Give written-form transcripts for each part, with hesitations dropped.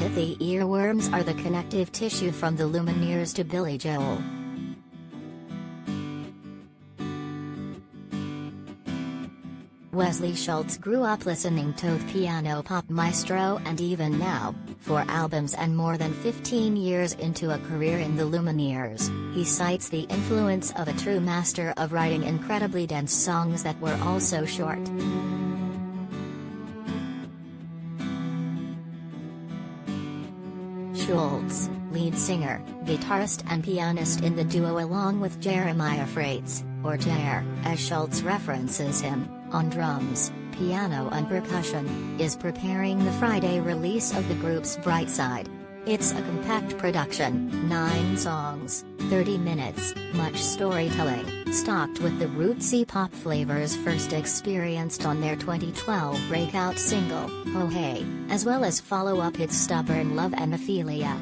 Pithy earworms are the connective tissue from the Lumineers to Billy Joel. Wesley Schultz grew up listening to piano pop maestro and even now, 4 albums and more than 15 years into a career in the Lumineers, he cites the influence of a true master of writing incredibly dense songs that were also short. Schultz, lead singer, guitarist and pianist in the duo along with Jeremiah Fraites, or Jer, as Schultz references him, on drums, piano and percussion, is preparing the Friday release of the group's Brightside. It's a compact production, 9 songs, 30 minutes, much storytelling, stocked with the rootsy pop flavors first experienced on their 2012 breakout single, Oh Hey, as well as follow-up hits Stubborn Love and Ophelia.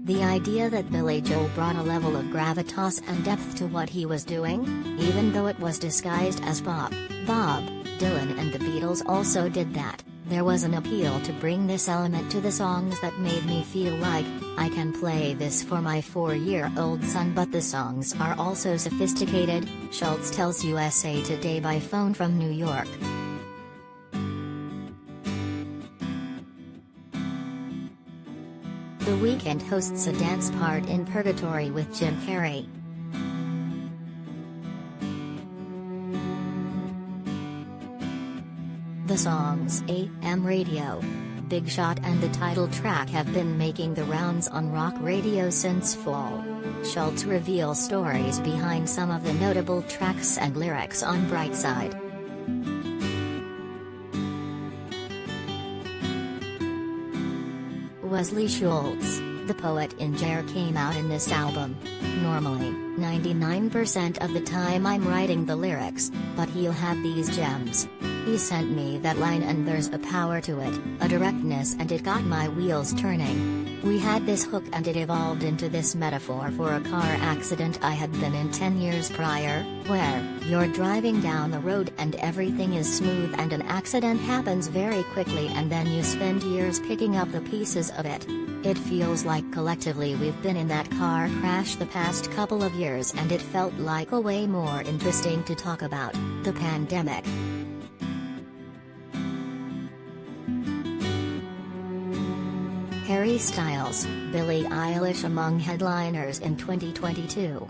The idea that Billy Joel brought a level of gravitas and depth to what he was doing, even though it was disguised as pop. Bob Dylan and the Beatles also did that. There was an appeal to bring this element to the songs that made me feel like, I can play this for my 4-year-old son, but the songs are also sophisticated, Schultz tells USA Today by phone from New York. The Weeknd hosts a dance part in Purgatory with Jim Carrey. The songs AM Radio, Big Shot and the title track have been making the rounds on rock radio since fall. Schultz reveals stories behind some of the notable tracks and lyrics on Brightside. Wesley Schultz, the poet in Jer, came out in this album. Normally, 99% of the time I'm writing the lyrics, but he'll have these gems. He sent me that line and there's a power to it, a directness, and it got my wheels turning. We had this hook and it evolved into this metaphor for a car accident I had been in 10 years prior, where you're driving down the road and everything is smooth and an accident happens very quickly and then you spend years picking up the pieces of it. It feels like collectively we've been in that car crash the past couple of years and it felt like a way more interesting to talk about, the pandemic. Harry Styles, Billie Eilish among headliners in 2022.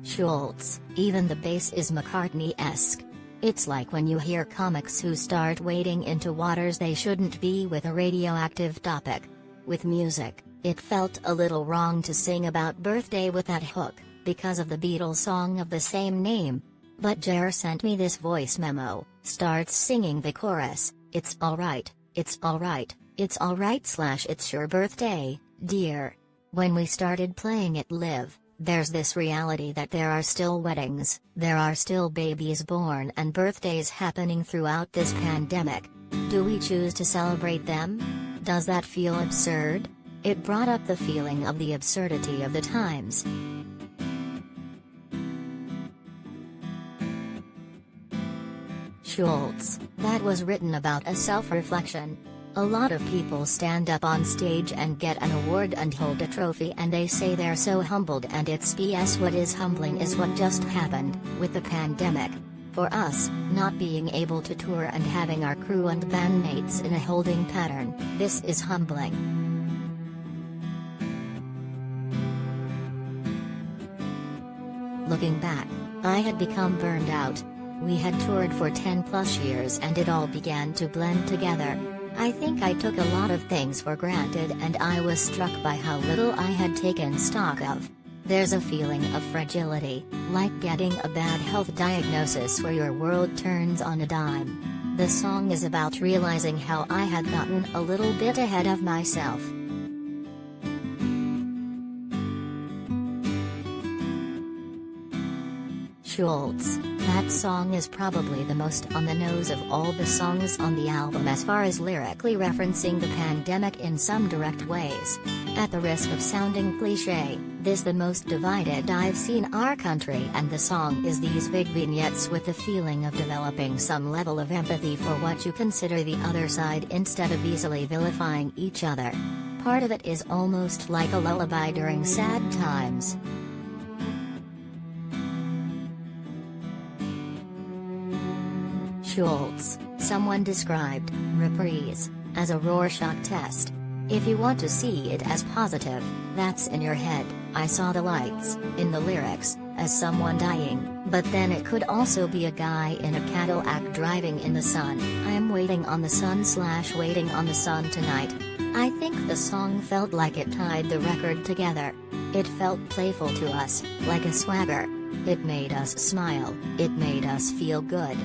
Schultz, even the bass is McCartney-esque. It's like when you hear comics who start wading into waters they shouldn't be with a radioactive topic. With music, it felt a little wrong to sing about birthday with that hook, because of the Beatles song of the same name. But Jer sent me this voice memo, starts singing the chorus, it's alright, it's alright, it's alright / it's your birthday, dear. When we started playing it live, there's this reality that there are still weddings, there are still babies born and birthdays happening throughout this pandemic. Do we choose to celebrate them? Does that feel absurd? It brought up the feeling of the absurdity of the times. Schultz, that was written about a self-reflection. A lot of people stand up on stage and get an award and hold a trophy and they say they're so humbled, and it's BS. What is humbling is what just happened, with the pandemic. For us, not being able to tour and having our crew and bandmates in a holding pattern, this is humbling. Looking back, I had become burned out. We had toured for 10+ years and it all began to blend together. I think I took a lot of things for granted and I was struck by how little I had taken stock of. There's a feeling of fragility, like getting a bad health diagnosis where your world turns on a dime. The song is about realizing how I had gotten a little bit ahead of myself. Schultz, that song is probably the most on the nose of all the songs on the album as far as lyrically referencing the pandemic in some direct ways. At the risk of sounding cliché, this the most divided I've seen our country, and the song is these big vignettes with the feeling of developing some level of empathy for what you consider the other side instead of easily vilifying each other. Part of it is almost like a lullaby during sad times. Schultz, someone described Reprise as a Rorschach test. If you want to see it as positive, that's in your head. I saw the lights in the lyrics as someone dying, but then it could also be a guy in a Cadillac driving in the sun. I am waiting on the sun / waiting on the sun tonight. I think the song felt like it tied the record together. It felt playful to us, like a swagger. It made us smile, it made us feel good.